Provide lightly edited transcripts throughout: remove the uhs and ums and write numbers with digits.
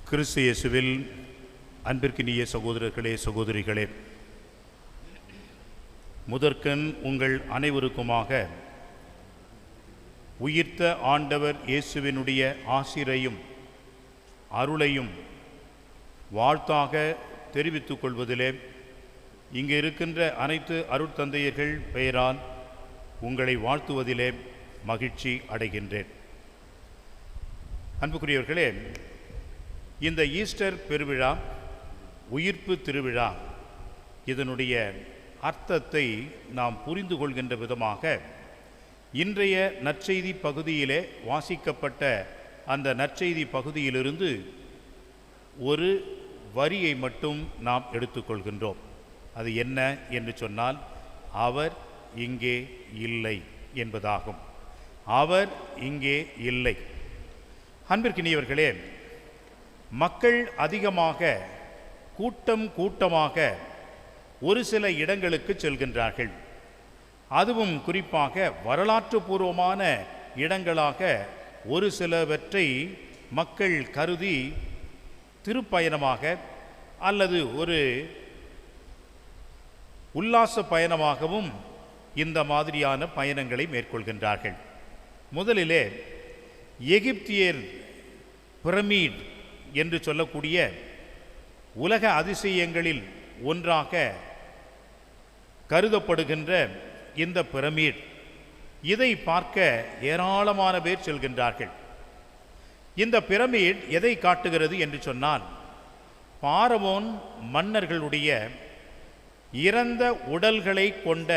கிறிஸ்து இயேசுவில் அன்பிற்கினிய சகோதரர்களே, சகோதரிகளே, முதற்கண் உங்கள் அனைவருக்குமாக உயிர்த்த ஆண்டவர் இயேசுவினுடைய ஆசிரையும் அருளையும் வாழ்த்தாக தெரிவித்துக் கொள்வதிலே இங்கே இருக்கின்ற அனைத்து அருட்தந்தையர்கள் பெயரால் உங்களை வாழ்த்துவதிலே மகிழ்ச்சி அடைகின்றேன். அன்புக்குரியவர்களே, இந்த ஈஸ்டர் பெருவிழா, உயிர்ப்பு திருவிழா, இதனுடைய அர்த்தத்தை நாம் புரிந்து கொள்கின்ற விதமாக இன்றைய நற்செய்தி பகுதியிலே வாசிக்கப்பட்ட அந்த நற்செய்தி பகுதியிலிருந்து ஒரு வரியை மட்டும் நாம் எடுத்துக்கொள்கின்றோம். அது என்ன என்று சொன்னால், அவர் இங்கே இல்லை என்பதாகும். அவர் இங்கே இல்லை. அன்பிற்கினியவர்களே, மக்கள் அதிகமாக கூட்டமாக ஒரு சில இடங்களுக்கு செல்கின்றார்கள். அதுவும் குறிப்பாக வரலாற்று பூர்வமான இடங்களாக ஒரு சிலவற்றை மக்கள் கருதி திருப்பயணமாக அல்லது ஒரு உல்லாச பயணமாகவும் இந்த மாதிரியான பயணங்களை மேற்கொள்கின்றார்கள். முதலிலே எகிப்தியர் பிரமிட் என்று சொல்லக்கூடிய உலக அதிசயங்களில் ஒன்றாக கருதப்படுகின்ற இந்த பிரமிட், இதை பார்க்க ஏராளமான பேர் செல்கின்றார்கள். இந்த பிரமிட் எதை காட்டுகிறது என்று சொன்னால், பார்வோன் மன்னர்களுடைய இறந்த உடல்களை கொண்ட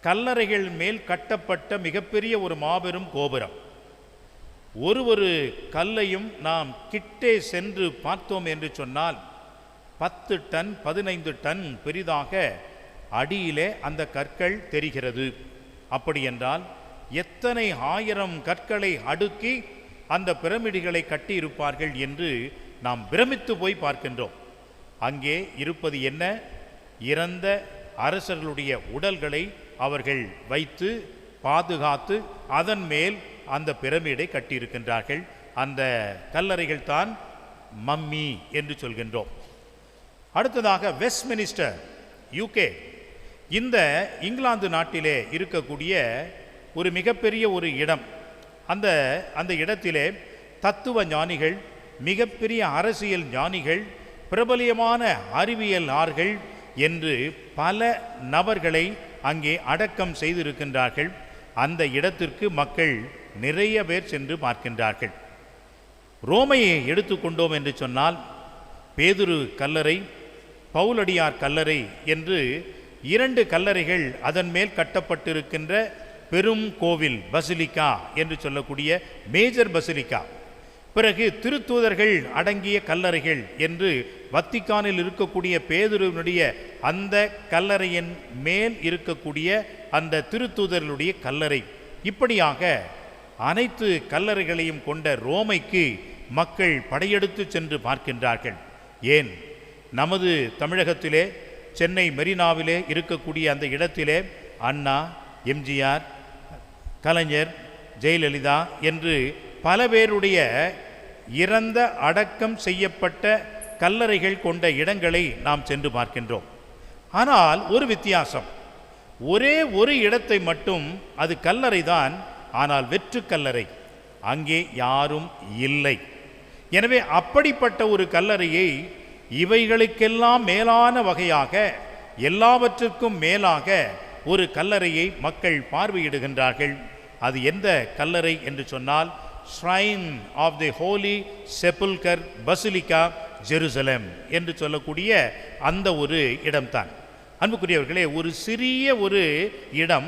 கல்லறைகள் மேல் கட்டப்பட்ட மிகப்பெரிய ஒரு மாபெரும் கோபுரம். ஒரு கல்லையும் நாம் கிட்டே சென்று பார்த்தோம் என்று சொன்னால் 10 டன் 15 டன் பெரிதாக அடியிலே அந்த கற்கள் தெரிகிறது. அப்படி என்றால் எத்தனை ஆயிரம் கற்களை அடுக்கி அந்த பிரமிடுகளை கட்டியிருப்பார்கள் என்று நாம் பிரமித்து போய் பார்க்கின்றோம். அங்கே இருப்பது என்ன? இறந்த அரசர்களுடைய உடல்களை அவர்கள் வைத்து பாதுகாத்து அதன் மேல் அந்த பிரமிடை கட்டியிருக்கின்றார்கள். அந்த கல்லறைகள் தான் மம்மி என்று சொல்கின்றோம். அடுத்ததாக வெஸ்ட்மினிஸ்டர், யூகே, இந்த இங்கிலாந்து நாட்டிலே இருக்கக்கூடிய ஒரு மிகப்பெரிய ஒரு இடம். அந்த இடத்திலே தத்துவ ஞானிகள், மிகப்பெரிய அரசியல் ஞானிகள், பிரபலியமான அறிவியலாளர்கள் என்று பல நபர்களை அங்கே அடக்கம் செய்திருக்கின்றார்கள். அந்த இடத்திற்கு மக்கள் நிறைய பேர் சென்று பார்க்கின்றார்கள். ரோமையை எடுத்துக்கொண்டோம் என்று சொன்னால், பேதுரு கல்லறை, பவுலடியார் கல்லறை என்று 2 கல்லறைகள் அதன் மேல் கட்டப்பட்டிருக்கின்ற பெரும் கோவில், பசிலிக்கா என்று சொல்லக்கூடிய மேஜர் பசிலிக்கா. பிறகு திருத்தூதர்கள் அடங்கிய கல்லறைகள் என்று வத்திக்கானில் இருக்கக்கூடிய பேதுருவினுடைய அந்த கல்லறையின் மேல் இருக்கக்கூடிய அந்த திருத்தூதர்களுடைய கல்லறை. இப்படியாக அனைத்து கல்லறைகளையும் கொண்ட ரோமைக்கு மக்கள் படையெடுத்து சென்று பார்க்கின்றார்கள். ஏன், நமது தமிழகத்திலே சென்னை மெரினாவிலே இருக்கக்கூடிய அந்த இடத்திலே அண்ணா, எம்ஜிஆர், கலைஞர், ஜெயலலிதா என்று பல பேருடைய இறந்த அடக்கம் செய்யப்பட்ட கல்லறைகள் கொண்ட இடங்களை நாம் சென்று பார்க்கின்றோம். ஆனால் ஒரு வித்தியாசம், ஒரே ஒரு இடத்தை மட்டும், அது கல்லறை தான், ஆனால் வெற்று கல்லறை, அங்கே யாரும் இல்லை. எனவே அப்படிப்பட்ட ஒரு கல்லறையை இவைகளுக்கெல்லாம் மேலான வகையாக, எல்லாவற்றுக்கும் மேலாக ஒரு கல்லறையை மக்கள் பார்வையிடுகின்றார்கள். அது எந்த கல்லறை என்று சொன்னால், shrine of the holy sepulchre basilica Jerusalem என்று சொல்லக்கூடிய அந்த ஒரு இடம்தான். அன்புக்குரியவர்களே, ஒரு சிறிய ஒரு இடம்,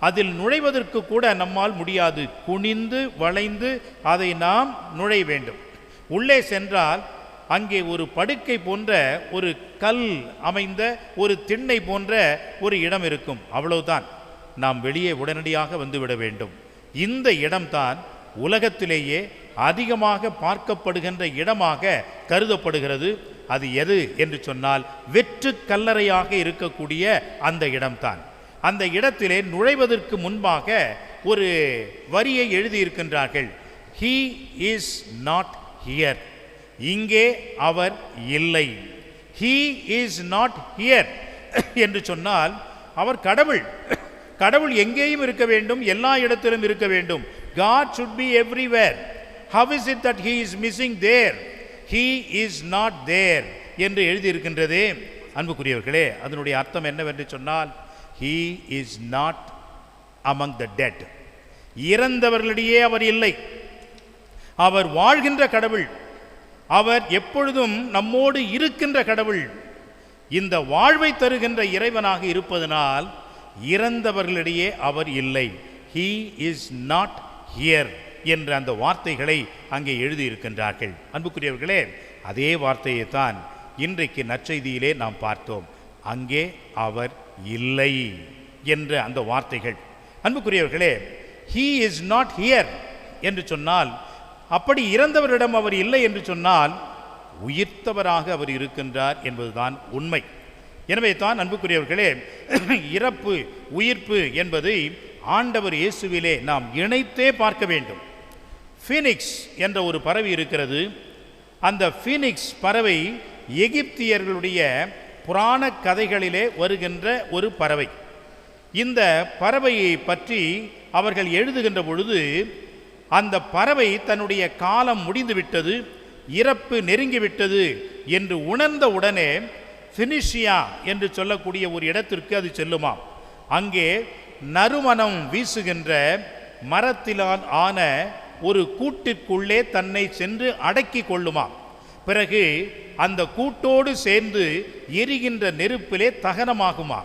அதில் நுழைவதற்கு கூட நம்மால் முடியாது. குனிந்து வளைந்து அதை நாம் நுழைய வேண்டும். உள்ளே சென்றால் அங்கே ஒரு படுக்கை போன்ற ஒரு கல் அமைந்த ஒரு திண்ணை போன்ற ஒரு இடம் இருக்கும். அவ்வளவுதான். நாம் வெளியே உடனடியாக வந்துவிட வேண்டும். இந்த இடம்தான் உலகத்திலேயே அதிகமாக பார்க்கப்படுகின்ற இடமாக கருதப்படுகிறது. அது எது என்று சொன்னால், வெற்று கல்லறையாக இருக்கக்கூடிய அந்த இடம்தான். அந்த இடத்திலே நுழைவதற்கு முன்பாக ஒரு வரியை எழுதியிருக்கின்றார்கள். He is not here. இங்கே அவர் இல்லை. He is not here என்று சொன்னால் அவர் கடவுள். கடவுள் எங்கேயும் இருக்க வேண்டும், எல்லா இடத்திலும் இருக்க வேண்டும். God should be everywhere. How is it that he is missing there? He is not there என்று எழுதியிருக்கின்றதே. அன்புக்குரியவர்களே, அதனுடைய அர்த்தம் என்னவென்று சொன்னால், he is not among the dead. இறந்தவர்களிடையே அவர் இல்லை. அவர் வாழ்கின்ற கடவுள். அவர் எப்பொழுதும் நம்மோடு இருக்கின்ற கடவுள். இந்த வாழ்வை தருகின்ற இறைவனாக இருப்பதனால் இறந்தவர்களிடையே அவர் இல்லை. He is not here என்ற அந்த வார்த்தைகளை அங்கே எழுதியிருக்கின்றார்கள். அன்புக்குரியவர்களே, அதே வார்த்தையை தான் இன்றைக்கு நற்செய்தியிலே நாம் பார்த்தோம். அங்கே அவர் இல்லை என்ற அந்த வார்த்தைகள். அன்புக்குரியவர்களே, he is not here என்று சொன்னால், அப்படி இறந்தவரிடம் அவர் இல்லை என்று சொன்னால் உயிர்த்தவராக அவர் இருக்கின்றார் என்பதுதான் உண்மை. எனவே தான் அன்புக்குரியவர்களே, இறப்பு உயிர்ப்பு என்பதை ஆண்டவர் இயேசுவிலே நாம் இணைத்தே பார்க்க வேண்டும். ஃபீனிக்ஸ் என்ற ஒரு பறவை இருக்கிறது. அந்த ஃபீனிக்ஸ் பறவை எகிப்தியர்களுடைய புராண கதைகளிலே வருகின்ற ஒரு பறவை. இந்த பறவையை பற்றி அவர்கள் எழுதுகின்ற பொழுது, அந்த பறவை தன்னுடைய காலம் முடிந்துவிட்டது, இறப்பு நெருங்கிவிட்டது என்று உணர்ந்த உடனே ஃபினிஷியா என்று சொல்லக்கூடிய ஒரு இடத்திற்கு அது செல்லுமாம். அங்கே நறுமணம் வீசுகின்ற மரத்திலால் ஆன ஒரு கூட்டிற்குள்ளே தன்னை சென்று அடக்கி கொள்ளுமாம். பிறகு அந்த கூட்டோடு சேர்ந்து எரிகின்ற நெருப்பிலே தகனமாகுமா.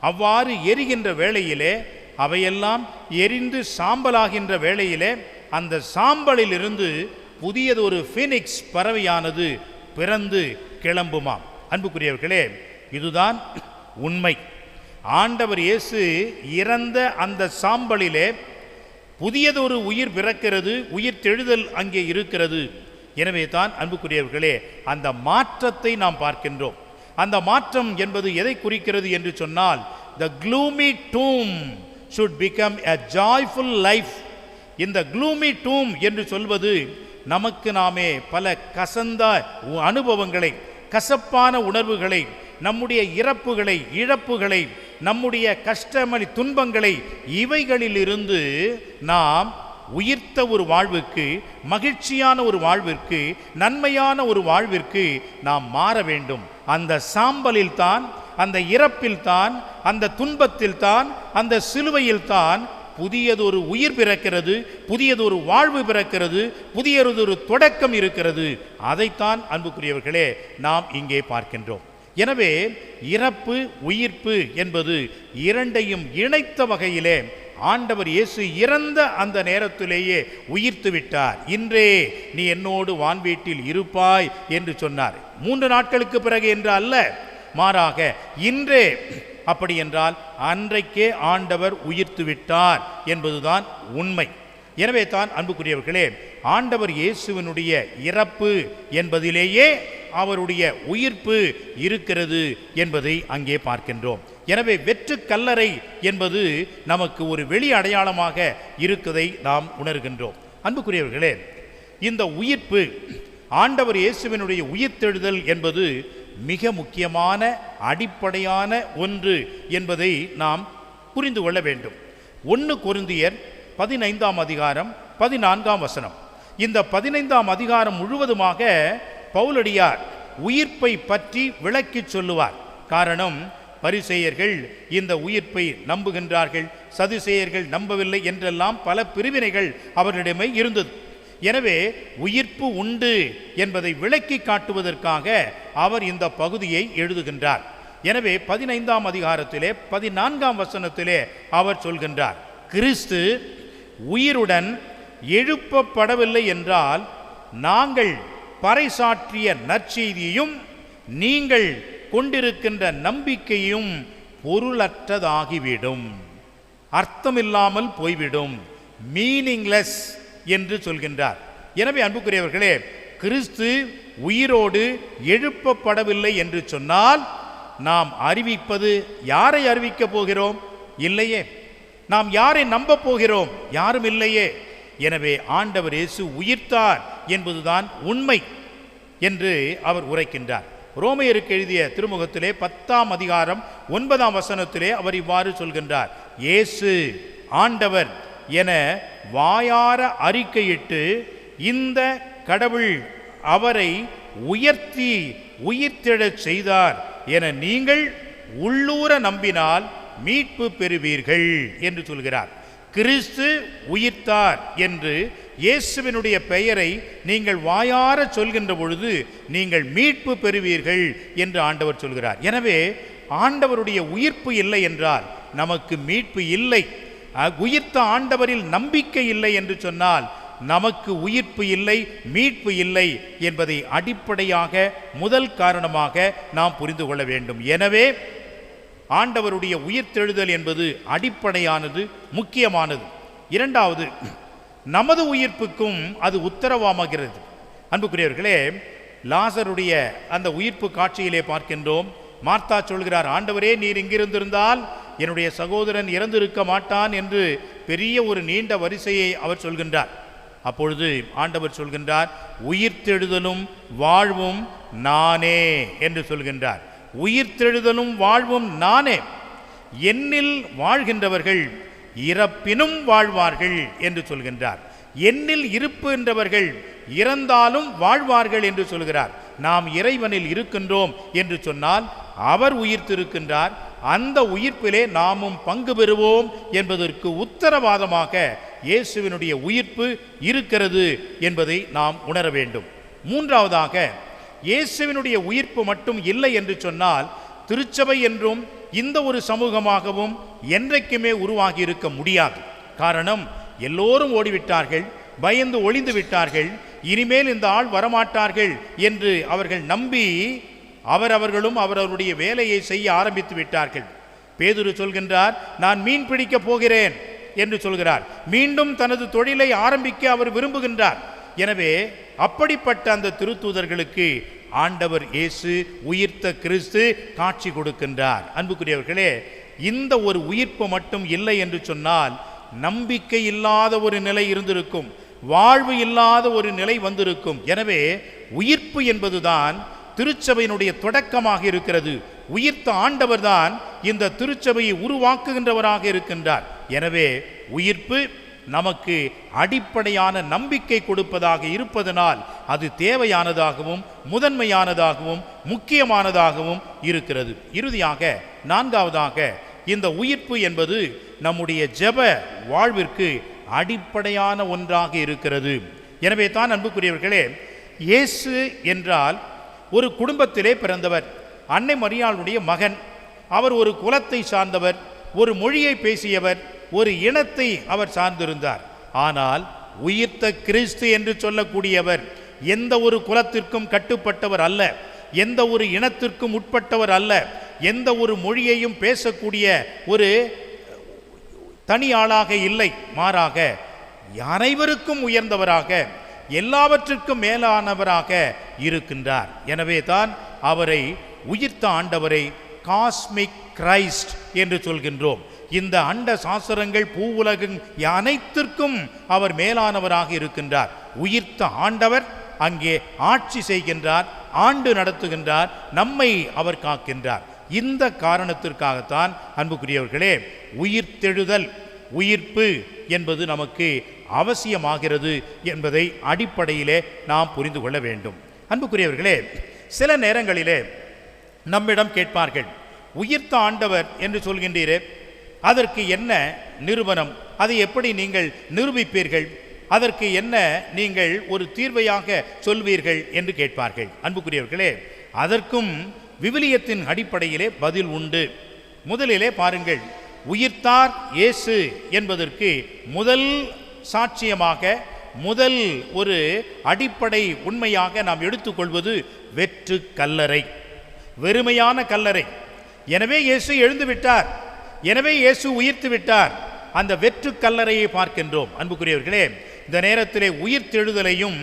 அவ்வாறு எரிகின்ற வேளையிலே, அவையெல்லாம் எரிந்து சாம்பலாகின்ற வேளையிலே, அந்த சாம்பலிலிருந்து புதியது ஒரு ஃபீனிக்ஸ் பறவையானது பிறந்து கிளம்புமாம். அன்புக்குரியவர்களே, இதுதான் உண்மை. ஆண்டவர் இயேசு இறந்த அந்த சாம்பலிலே புதியதொரு உயிர் பிறக்கிறது, உயிர் தெழுதல் அங்கே இருக்கிறது. எனவே தான் அன்புக்குரியவர்களே, அந்த மாற்றத்தை நாம் பார்க்கின்றோம். அந்த மாற்றம் என்பது எதை குறிக்கிறது என்று சொன்னால், the gloomy tomb should become a joyful life. இந்த gloomy tomb என்று சொல்வது, நமக்கு நாமே பல கசந்த அனுபவங்களை, கசப்பான உணர்வுகளை, நம்முடைய இறப்புகளை, இழப்புகளை, நம்முடைய கஷ்டமளி துன்பங்களை, இவைகளிலிருந்து நாம் உயிர்த்த ஒரு வாழ்வுக்கு, மகிழ்ச்சியான ஒரு வாழ்விற்கு, நன்மையான ஒரு வாழ்விற்கு நாம் மாற வேண்டும். அந்த சாம்பலில் தான், அந்த இறப்பில் தான், அந்த துன்பத்தில் தான், அந்த சிலுவையில் தான் புதியதொரு உயிர் பிறக்கிறது, புதியதொரு வாழ்வு பிறக்கிறது, புதியதொரு தொடக்கம் இருக்கிறது. அதைத்தான் அன்புக்குரியவர்களே நாம் இங்கே பார்க்கின்றோம். எனவே இறப்பு உயிர்ப்பு என்பது இரண்டையும் இணைத்த வகையிலே ஆண்டவர் இயேசு இறந்த அந்த நேரத்திலேயே உயிர்த்து விட்டார். இன்றே நீ என்னோடு வான்வீட்டில் இருப்பாய் என்று சொன்னார். 3 நாட்களுக்கு பிறகு என்று அல்ல, மாறாக இன்றே. அப்படி என்றால் அன்றைக்கே ஆண்டவர் உயிர்த்து விட்டார் என்பதுதான் உண்மை. எனவே தான் அன்புக்குரியவர்களே, ஆண்டவர் இயேசுவினுடைய இறப்பு என்பதிலேயே அவருடைய உயிர்ப்பு இருக்கிறது என்பதை அங்கே பார்க்கின்றோம். எனவே வெற்று கல்லறை என்பது நமக்கு ஒரு வெளி அடையாளமாக இருக்கதை நாம் உணர்கின்றோம். அன்புக்குரியவர்களே, இந்த உயிர்ப்பு, ஆண்டவர் இயேசுவினுடைய உயிர்த்தெழுதல் என்பது மிக முக்கியமான அடிப்படையான ஒன்று என்பதை நாம் புரிந்து கொள்ள வேண்டும். 1 கொரிந்தியர் 15ஆம் அதிகாரம் 14ஆம் வசனம். இந்த 15ஆம் அதிகாரம் முழுவதுமாக பவுலடியார் உயிர்ப்பை பற்றி விளக்கி சொல்லுவார். காரணம், பரிசேயர்கள் இந்த உயிர்ப்பை நம்புகின்றார்கள், சதுசேயர்கள் நம்பவில்லை என்றெல்லாம் பல பிரிவினைகள் அவர்களிடமே இருந்தது. எனவே உயிர்ப்பு உண்டு என்பதை விளக்கி காட்டுவதற்காக அவர் இந்த பகுதியை எழுதுகின்றார். எனவே 15ஆம் அதிகாரத்திலே 14ஆம் வசனத்திலே அவர் சொல்கின்றார், கிறிஸ்து உயிருடன் எழுப்பப்படவில்லை என்றால் நாங்கள் பறைசாற்றிய நற்செய்தியும் நீங்கள் கொண்டிருக்கின்ற நம்பிக்கையும் பொருளற்றதாகிவிடும், அர்த்தமில்லாமல் போய்விடும், மீனிங்லெஸ் என்று சொல்கின்றார். எனவே அன்புக்குரியவர்களே, கிறிஸ்து உயிரோடு எழுப்பப்படவில்லை என்று சொன்னால் நாம் அறிவிப்பது யாரை அறிவிக்கப் போகிறோம்? இல்லையே. நாம் யாரை நம்ப போகிறோம்? யாரும் இல்லையே. எனவே ஆண்டவர் இயேசு உயிர்த்தார் என்பதுதான் உண்மை. என்று அவர் உரைக்கின்றார். ரோமையருக்கு எழுதிய திருமுகத்திலே 10ஆம் அதிகாரம் 9ஆம் வசனத்திலே அவர் இவ்வாறு சொல்கின்றார், இயேசு ஆண்டவர் என வாயார அறிக்கையிட்டு இந்த கடவுள் அவரை உயர்த்தி உயிர்த்தெழச் செய்தார் என நீங்கள் உள்ளூர நம்பினால் மீட்பு பெறுவீர்கள் என்று சொல்கிறார். கிறிஸ்து உயிர்த்தார் என்று இயேசுவினுடைய பெயரை நீங்கள் வாயார சொல்கின்ற பொழுது நீங்கள் மீட்பு பெறுவீர்கள் என்று ஆண்டவர் சொல்கிறார். எனவே ஆண்டவருடைய உயிர்ப்பு இல்லை என்றால் நமக்கு மீட்பு இல்லை. உயிர்த்த ஆண்டவரில் நம்பிக்கை இல்லை என்று சொன்னால் நமக்கு உயிர்ப்பு இல்லை, மீட்பு இல்லை என்பதை அடிப்படையாக முதல் காரணமாக நாம் புரிந்து கொள்ள வேண்டும். எனவே ஆண்டவருடைய உயிர்த்தெழுதல் என்பது அடிப்படையானது, முக்கியமானது. இரண்டாவது, நமது உயிர்ப்புக்கும் அது உத்தரவாகிறது. அன்புக்குரியவர்களே, லாசருடைய அந்த உயிர்ப்பு காட்சியிலே பார்க்கின்றோம். மார்த்தா சொல்கிறார், ஆண்டவரே நீர் இங்கிருந்திருந்தால் என்னுடைய சகோதரன் இறந்திருக்க மாட்டான் என்று பெரிய ஒரு நீண்ட வரிசையை அவர் சொல்கின்றார். அப்பொழுது ஆண்டவர் சொல்கின்றார், உயிர்த்தெழுதலும் வாழ்வும் நானே என்று சொல்கின்றார். உயிர்த்தெழுதலும் வாழ்வும் நானே, என்னில் வாழ்கின்றவர்கள் இறப்பினும் வாழ்வார்கள் என்று சொல்கின்றார். என்னில் இருக்கின்றவர்கள் இறந்தாலும் வாழ்வார்கள் என்று சொல்கிறார். நாம் இறைவனில் இருக்கின்றோம் என்று சொன்னால் அவர் உயிர்த்திருக்கின்றார், அந்த உயிர்ப்பிலே நாமும் பங்கு பெறுவோம் என்பதற்கு உத்தரவாதமாக இயேசுவினுடைய உயிர்ப்பு இருக்கிறது என்பதை நாம் உணர வேண்டும். மூன்றாவதாக, இயேசுவினுடைய உயிர்ப்பு மட்டும் இல்லை என்று சொன்னால் திருச்சபை என்றும் இந்த ஒரு சமூகமாகவும் என்றைக்குமே உருவாகி இருக்க முடியாது. காரணம், எல்லோரும் ஓடிவிட்டார்கள், பயந்து ஒளிந்து விட்டார்கள், இனிமேல் இந்த ஆள் வரமாட்டார்கள் என்று அவர்கள் நம்பி அவர்களும் அவர்களுடைய வேலையை செய்ய ஆரம்பித்து விட்டார்கள். பேதுரு சொல்கின்றார், நான் மீன் பிடிக்க போகிறேன் என்று சொல்கிறார். மீண்டும் தனது தொழிலை ஆரம்பிக்க அவர் விரும்புகின்றார். எனவே அப்படிப்பட்ட அந்த திருத்தூதர்களுக்கு ஆண்டவர் இயேசு உயிர்த்த கிறிஸ்து காட்சி கொடுக்கின்றார். அன்புக்குரியவர்களே, இந்த ஒரு உயிர்ப்பு மட்டும் இல்லை என்று சொன்னால் நம்பிக்கை இல்லாத ஒரு நிலை இருந்திருக்கும், வாழ்வு இல்லாத ஒரு நிலை வந்திருக்கும். எனவே உயிர்ப்பு என்பதுதான் திருச்சபையினுடைய தொடக்கமாக இருக்கிறது. உயிர்த்த ஆண்டவர் தான் இந்த திருச்சபையை உருவாக்குகின்றவராக இருக்கின்றார். எனவே உயிர்ப்பு நமக்கு அடிப்படையான நம்பிக்கை கொடுப்பதாக இருப்பதனால் அது தேவையானதாகவும் முதன்மையானதாகவும் முக்கியமானதாகவும் இருக்கிறது. இறுதியாக நான்காவதாக, இந்த உயிர்ப்பு என்பது நம்முடைய ஜெப வாழ்விற்கு அடிப்படையான ஒன்றாக இருக்கிறது. எனவே தான் அன்புக்குரியவர்களே, இயேசு என்றால் ஒரு குடும்பத்திலே பிறந்தவர், அன்னை மரியாளுடைய மகன். அவர் ஒரு குலத்தை சார்ந்தவர், ஒரு மொழியை பேசியவர், ஒரு இனத்தை அவர் சார்ந்திருந்தார். ஆனால் உயிர்த்த கிறிஸ்து என்று சொல்லக்கூடியவர் எந்த ஒரு குலத்திற்கும் கட்டுப்பட்டவர் அல்ல, எந்த ஒரு இனத்திற்கும் உட்பட்டவர் அல்ல, எந்த ஒரு மொழியையும் பேசக்கூடிய ஒரு தனி ஆளாக இல்லை. மாறாக அனைவருக்கும் உயர்ந்தவராக, எல்லாவற்றிற்கும் மேலானவராக இருக்கின்றார். எனவே தான் அவரை, உயிர்த்த ஆண்டவரை காஸ்மிக் கிரைஸ்ட் என்று சொல்கின்றோம். இந்த அண்ட சாஸ்திரங்கள் பூவுலகம் அனைத்திற்கும் அவர் மேலானவராக இருக்கின்றார். உயிர்த்த ஆண்டவர் அங்கே ஆட்சி செய்கின்றார், ஆண்டு நடத்துகின்றார், நம்மை அவர் காக்கின்றார். இந்த காரணத்திற்காகத்தான் அன்புக்குரியவர்களே, உயிர்த்தெழுதல், உயிர்ப்பு என்பது நமக்கு அவசியமாகிறது என்பதை அடிப்படையிலே நாம் புரிந்து கொள்ள வேண்டும். அன்புக்குரியவர்களே, சில நேரங்களிலே நம்மிடம் கேட்பார்கள், உயிர்த்த ஆண்டவர் என்று சொல்கின்றீரே, அதற்கு என்ன நிரூபணம், அதை எப்படி நீங்கள் நிரூபிப்பீர்கள், அதற்கு என்ன நீங்கள் ஒரு தீர்வையாக சொல்வீர்கள் என்று கேட்பார்கள். அன்புக்குரியவர்களே, அதற்கும் விவிலியத்தின் அடிப்படையிலே பதில் உண்டு. முதலிலே பாருங்கள், உயிர்த்தார் இயேசு என்பதற்கு முதல் சாட்சியமாக, முதல் ஒரு அடிப்படை உண்மையாக நாம் எடுத்துக்கொள்வது வெற்று கல்லறை, வெறுமையான கல்லறை. எனவே இயேசு எழுந்து விட்டார், எனவே இயேசு உயிர்த்து விட்டார். அந்த வெற்று கல்லறையை பார்க்கின்றோம். அன்புக்குரியவர்களே, இந்த நேரத்திலே உயிர்த்தெழுதலையும்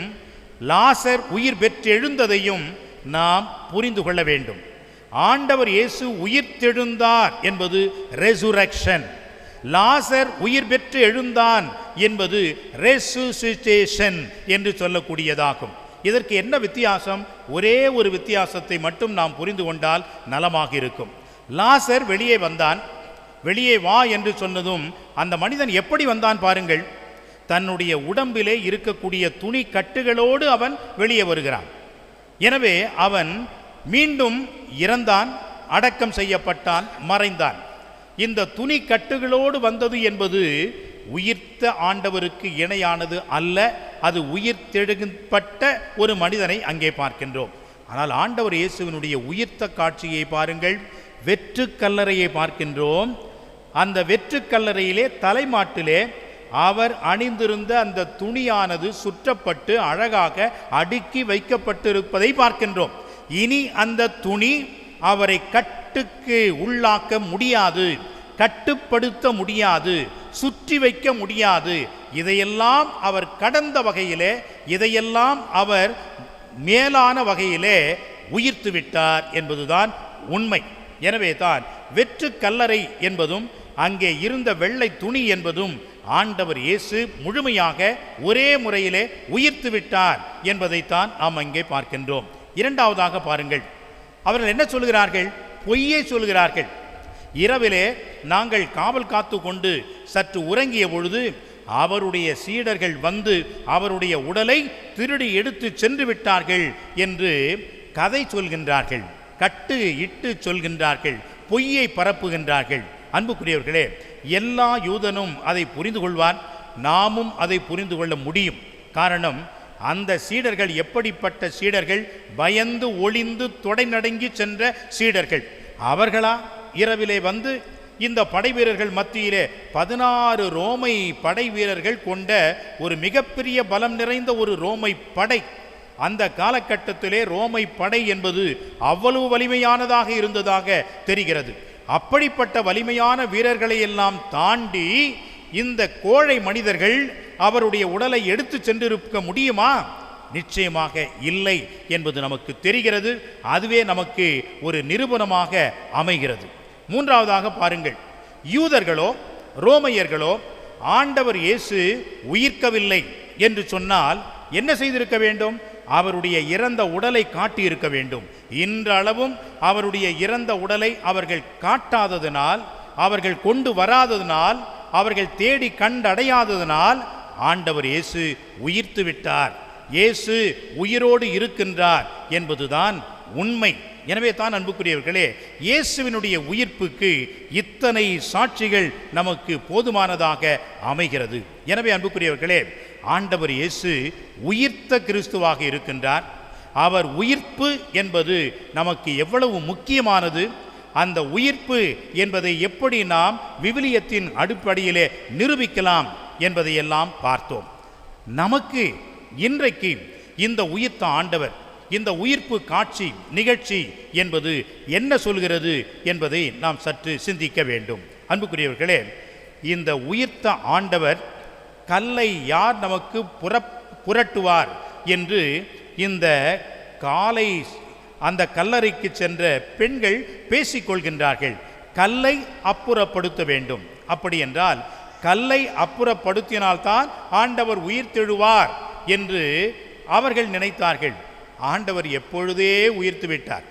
லாசர் உயிர் பெற்றெழுந்ததையும் நாம் புரிந்து கொள்ள வேண்டும். ஆண்டவர் இயேசு உயிர்த்தெழுந்தார் என்பது ரெசுரக்ஷன், லாசர் உயிர் பெற்று எழுந்தான் என்பது ரெசுசிட்டேஷன் என்று சொல்லக்கூடியதாகும். இதற்கு என்ன வித்தியாசம்? ஒரே ஒரு வித்தியாசத்தை மட்டும் நாம் புரிந்து கொண்டால் நலமாக இருக்கும். லாசர் வெளியே வந்தான். வெளியே வா என்று சொன்னதும் அந்த மனிதன் எப்படி வந்தான் பாருங்கள். தன்னுடைய உடம்பிலே இருக்கக்கூடிய துணி கட்டுகளோடு அவன் வெளியே வருகிறான். எனவே அவன் மீண்டும் இறந்தான், அடக்கம் செய்யப்பட்டான், மறைந்தான். இந்த துணி கட்டுகளோடு வந்தது என்பது உயிர்த்த ஆண்டவருக்கு இணையானது அல்ல. அது உயிர்த்தெழுப்பட்ட ஒரு மனிதனை அங்கே பார்க்கின்றோம். ஆனால் ஆண்டவர் இயேசுவினுடைய உயிர்த்த காட்சியை பாருங்கள். வெற்று கல்லறையை பார்க்கின்றோம். அந்த வெற்று கல்லறையிலே தலைமாட்டிலே அவர் அணிந்திருந்த அந்த துணியானது சுற்றப்பட்டு அழகாக அடுக்கி வைக்கப்பட்டிருப்பதை பார்க்கின்றோம். இனி அந்த துணி அவரை கட்டுக்கு உள்ளாக்க முடியாது, கட்டுப்படுத்த முடியாது, சுற்றி வைக்க முடியாது. இதையெல்லாம் அவர் கடந்த வகையிலே, இதையெல்லாம் அவர் மேலான வகையிலே உயிர்த்து விட்டார் என்பதுதான் உண்மை. எனவே தான் வெற்று கல்லறை என்பதும் அங்கே இருந்த வெள்ளை துணி என்பதும் ஆண்டவர் இயேசு முழுமையாக ஒரே முறையிலே உயிர்த்து விட்டார் என்பதைத்தான் நாம் அங்கே பார்க்கின்றோம். இரண்டாவதாக பாருங்கள், அவர்கள் என்ன சொல்கிறார்கள்? பொய்யை சொல்கிறார்கள். இரவிலே நாங்கள் காவல் காத்து கொண்டு சற்று உறங்கிய பொழுது அவருடைய சீடர்கள் வந்து அவருடைய உடலை திருடி எடுத்து சென்று விட்டார்கள் என்று கதை சொல்கின்றார்கள், கட்டு இட்டு சொல்கின்றார்கள், பொய்யை பரப்புகின்றார்கள். அன்புக்குரியவர்களே, எல்லா யூதனும் அதை புரிந்து கொள்வார், நாமும் அதை புரிந்து கொள்ள முடியும். காரணம், அந்த சீடர்கள் எப்படிப்பட்ட சீடர்கள்? பயந்து ஒளிந்து தொடை நடுங்கி சென்ற சீடர்கள். அவர்களா இரவிலே வந்து இந்த படை வீரர்கள் மத்தியிலே 16 ரோமை படை வீரர்கள் கொண்ட ஒரு மிகப்பெரிய பலம் நிறைந்த ஒரு ரோமை படை. அந்த காலகட்டத்திலே ரோமை படை என்பது அவ்வளவு வலிமையானதாக இருந்ததாக தெரிகிறது. அப்படிப்பட்ட வலிமையான வீரர்களை எல்லாம் தாண்டி இந்த கோழை மனிதர்கள் அவருடைய உடலை எடுத்து சென்றிருக்க முடியுமா? நிச்சயமாக இல்லை என்பது நமக்கு தெரிகிறது. அதுவே நமக்கு ஒரு நிரூபணமாக அமைகிறது. மூன்றாவதாக பாருங்கள், யூதர்களோ ரோமையர்களோ ஆண்டவர் இயேசு உயிர்க்கவில்லை என்று சொன்னால் என்ன செய்திருக்க வேண்டும்? அவருடைய இறந்த உடலை காட்டியிருக்க வேண்டும். இன்றளவும் அவருடைய இறந்த உடலை அவர்கள் காட்டாததினால், அவர்கள் கொண்டு வராததினால், அவர்கள் தேடி கண்டடையாததினால் ஆண்டவர் இயேசு உயிர்த்து விட்டார், இயேசு உயிரோடு இருக்கின்றார் என்பதுதான் உண்மை. எனவே தான் அன்புக்குரியவர்களே, இயேசுவினுடைய உயிர்ப்புக்கு இத்தனை சாட்சிகள் நமக்கு போதுமானதாக அமைகிறது. எனவே அன்புக்குரியவர்களே, ஆண்டவர் இயேசு உயிர்த்த கிறிஸ்துவாக இருக்கின்றார். அவர் உயிர்ப்பு என்பது நமக்கு எவ்வளவு முக்கியமானது, அந்த உயிர்ப்பு என்பதை எப்படி நாம் விவிலியத்தின் அடிப்படையிலே நிரூபிக்கலாம் என்பதையெல்லாம் பார்த்தோம். நமக்கு இன்றைக்கு இந்த உயிர்த்த ஆண்டவர், இந்த உயிர்ப்பு காட்சி நிகழ்ச்சி என்பது என்ன சொல்கிறது என்பதை நாம் சற்று சிந்திக்க வேண்டும். அன்புக்குரியவர்களே, இந்த உயிர்த்த ஆண்டவர் கல்லை யார் நமக்கு புரட்டுவார் என்று இந்த காலை அந்த கல்லறைக்கு சென்ற பெண்கள் பேசிக்கொள்கின்றார்கள். கல்லை அப்புறப்படுத்த வேண்டும். அப்படி என்றால் கல்லை அப்புறப்படுத்தினால்தான் ஆண்டவர் உயிர்த்தெழுவார் என்று அவர்கள் நினைத்தார்கள். ஆண்டவர் எப்பொழுதே உயிர்த்து விட்டார்.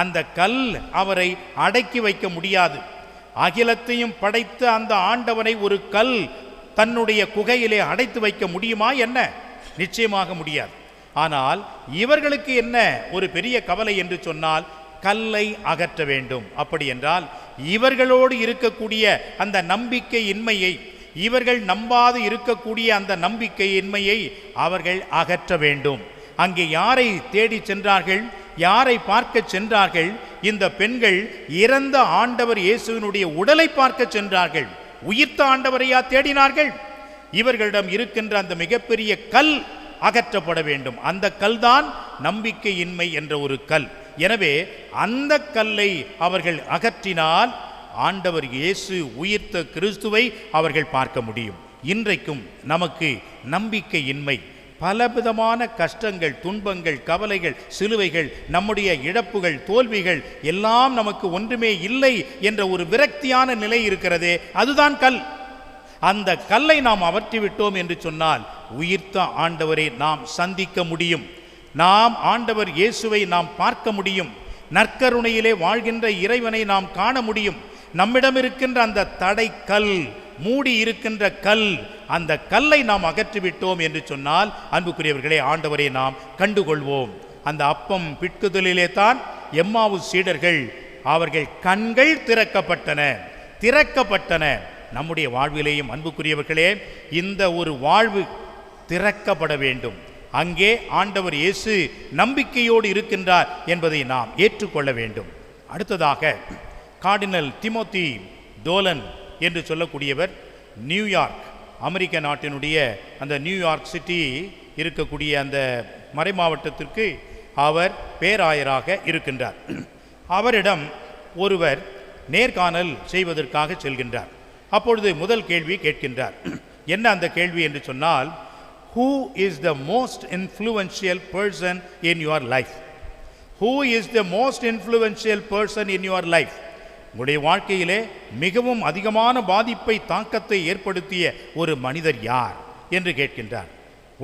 அந்த கல் அவரை அடக்கி வைக்க முடியாது. அகிலத்தையும் படைத்த அந்த ஆண்டவனை ஒரு கல் தன்னுடைய குகையிலே அடைத்து வைக்க முடியுமா என்ன? நிச்சயமாக முடியாது. ஆனால் இவர்களுக்கு என்ன ஒரு பெரிய கவலை என்று சொன்னால், கல்லை அகற்ற வேண்டும். அப்படி என்றால் இவர்களோடு இருக்கக்கூடிய அந்த நம்பிக்கையின்மையை, இவர்கள் நம்பாது இருக்கக்கூடிய அந்த நம்பிக்கையின்மையை அவர்கள் அகற்ற வேண்டும். அங்கே யாரை தேடி சென்றார்கள்? யாரை பார்க்க சென்றார்கள்? இந்த பெண்கள் இறந்த ஆண்டவர் இயேசுவினுடைய உடலை பார்க்க சென்றார்கள். உயிர்த்த ஆண்டவரையா தேடினார்கள்? இவர்களிடம் இருக்கின்ற அந்த மிகப்பெரிய கல் அகற்றப்பட வேண்டும். அந்த கல் தான் நம்பிக்கையின்மை என்ற ஒரு கல். எனவே அந்த கல்லை அவர்கள் அகற்றினால் ஆண்டவர் இயேசு உயிர்த்த கிறிஸ்துவை அவர்கள் பார்க்க முடியும். இன்றைக்கும் நமக்கு நம்பிக்கையின்மை, பலவிதமான கஷ்டங்கள், துன்பங்கள், கவலைகள், சிலுவைகள், நம்முடைய இழப்புகள், தோல்விகள் எல்லாம் நமக்கு ஒன்றுமே இல்லை என்ற ஒரு விரக்தியான நிலை இருக்கிறதே, அதுதான் கல். அந்த கல்லை நாம் அகற்றிவிட்டோம் என்று சொன்னால் உயிர்த்த ஆண்டவரை நாம் சந்திக்க முடியும். நாம் ஆண்டவர் இயேசுவை நாம் பார்க்க முடியும். நற்கருணையிலே வாழ்கின்ற இறைவனை நாம் காண முடியும். நம்மிடம் இருக்கின்ற அந்த தடை கல், மூடி இருக்கின்ற கல், அந்த கல்லை நாம் அகற்றிவிட்டோம் என்று சொன்னால் அன்புக்குரியவர்களே, ஆண்டவரை நாம் கண்டுகொள்வோம். அந்த அப்பம் பிட்குதலிலே தான் எம்மாவு சீடர்கள் அவர்கள் கண்கள் திறக்கப்பட்டன. நம்முடைய வாழ்விலேயும் அன்புக்குரியவர்களே, இந்த ஒரு வாழ்வு திறக்கப்பட வேண்டும். அங்கே ஆண்டவர் இயேசு நம்பிக்கையோடு இருக்கின்றார் என்பதை நாம் ஏற்றுக்கொள்ள வேண்டும். அடுத்ததாக கார்டினல் திமோத்தி டோலன் என்று சொல்லக்கூடியவர் நியூயார்க், அமெரிக்க நாட்டினுடைய அந்த நியூயார்க் சிட்டி இருக்கக்கூடிய அந்த மறைமாவட்டத்திற்கு அவர் பேராயராக இருக்கின்றார். அவரிடம் ஒருவர் நேர்காணல் செய்வதற்காக செல்கின்றார். அப்பொழுது முதல் கேள்வி கேட்கின்றார். என்ன அந்த கேள்வி என்று சொன்னால், who is the most influential person in your life? Who is the most influential person in your life? உங்களுடைய வாழ்க்கையிலே மிகவும் அதிகமான பாதிப்பை, தாக்கத்தை ஏற்படுத்திய ஒரு மனிதர் யார் என்று கேட்கின்றார்.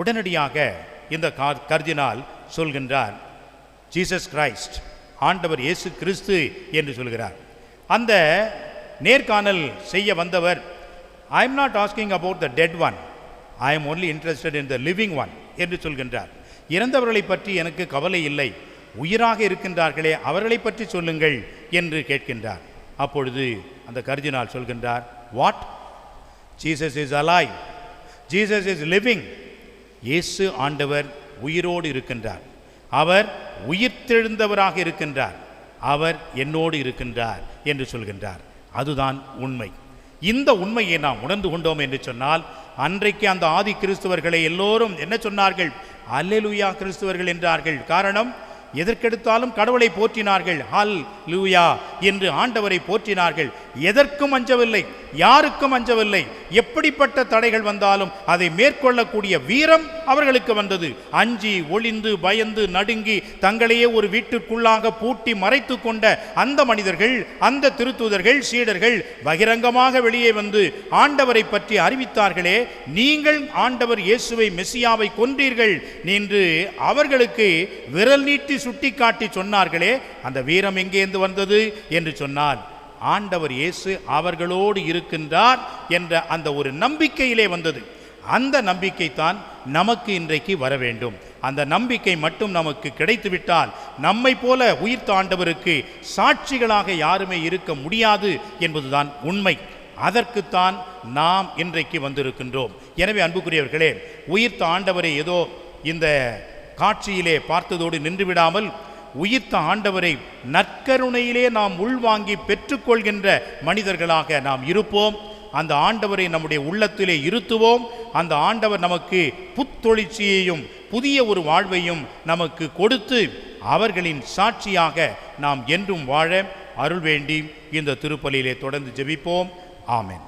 உடனடியாக இந்த கர்தினால் சொல்கின்றார், ஜீசஸ் கிரைஸ்ட், ஆண்டவர் இயேசு கிறிஸ்து என்று சொல்கிறார். அந்த நேர்காணல் செய்ய வந்தவர், I am not asking about the dead one, I am only interested in the living one என்று சொல்கின்றார். இறந்தவர்களை பற்றி எனக்கு கவலை இல்லை, உயிராக இருக்கின்றார்களே அவர்களை பற்றி சொல்லுங்கள் என்று கேட்கின்றார். அப்பொழுது அந்த கர்தினால் சொல்கின்றார், what? Jesus is alive, Jesus is living. இயேசு ஆண்டவர் உயிரோடு இருக்கின்றார், அவர் உயிர்த்தெழுந்தவராக இருக்கின்றார், அவர் என்னோடு இருக்கின்றார் என்று சொல்கின்றார். அதுதான் உண்மை. இந்த உண்மையை நாம் உணர்ந்து கொண்டோம் என்று சொன்னால், அன்றைக்கு அந்த ஆதி கிறிஸ்துவர்களை எல்லோரும் என்ன சொன்னார்கள்? அல்லேலூயா கிறிஸ்துவர்கள் என்றார்கள். காரணம், எதற்கெடுத்தாலும் கடவுளை போற்றினார்கள். ஹல்லேலூயா என்று ஆண்டவரை போற்றினார்கள். எதற்கும் அஞ்சவில்லை, யாருக்கும் அஞ்சவில்லை. எப்படிப்பட்ட தடைகள் வந்தாலும் அதை மேற்கொள்ளக்கூடிய வீரம் அவர்களுக்கு வந்தது. அஞ்சி ஒளிந்து பயந்து நடுங்கி தங்களையே ஒரு வீட்டுக்குள்ளாக பூட்டி மறைத்து கொண்ட அந்த மனிதர்கள், அந்த திருத்தூதர்கள், சீடர்கள் பகிரங்கமாக வெளியே வந்து ஆண்டவரை பற்றி அறிவித்தார்களே, நீங்கள் ஆண்டவர் இயேசுவை மெசியாவை கொன்றீர்கள் என்று அவர்களுக்கு விரல் நீட்டி சுட்டி காட்டி சொன்னார்களே, அந்த வீரம் எங்கேந்து வந்தது என்று சொன்னால், ஆண்டவர் இயேசு அவர்களோடு இருக்கின்றார் என்ற அந்த ஒரு நம்பிக்கையிலே வந்தது. அந்த நம்பிக்கை தான் நமக்கு இன்றைக்கு வர வேண்டும். அந்த நம்பிக்கை மட்டும் நமக்கு கிடைத்துவிட்டால், நம்மை போல உயிர்த்த ஆண்டவருக்கு சாட்சிகளாக யாருமே இருக்க முடியாது என்பதுதான் உண்மை. அதற்குத்தான் நாம் இன்றைக்கு வந்திருக்கின்றோம். எனவே அன்புக்குரியவர்களே, உயிர்த்த ஆண்டவரை ஏதோ இந்த காட்சியிலே பார்த்ததோடு நின்றுவிடாமல், உயிர்த்த ஆண்டவரை நற்கருணையிலே நாம் உள்வாங்கி பெற்றுக்கொள்கின்ற மனிதர்களாக நாம் இருப்போம். அந்த ஆண்டவரை நம்முடைய உள்ளத்திலே இருத்துவோம். அந்த ஆண்டவர் நமக்கு புத்தொழிற்சியையும் புதிய ஒரு வாழ்வையும் நமக்கு கொடுத்து அவர்களின் சாட்சியாக நாம் என்றும் வாழ அருள் வேண்டி இந்த திருப்பலியிலே தொடர்ந்து ஜெபிப்போம். ஆமென்.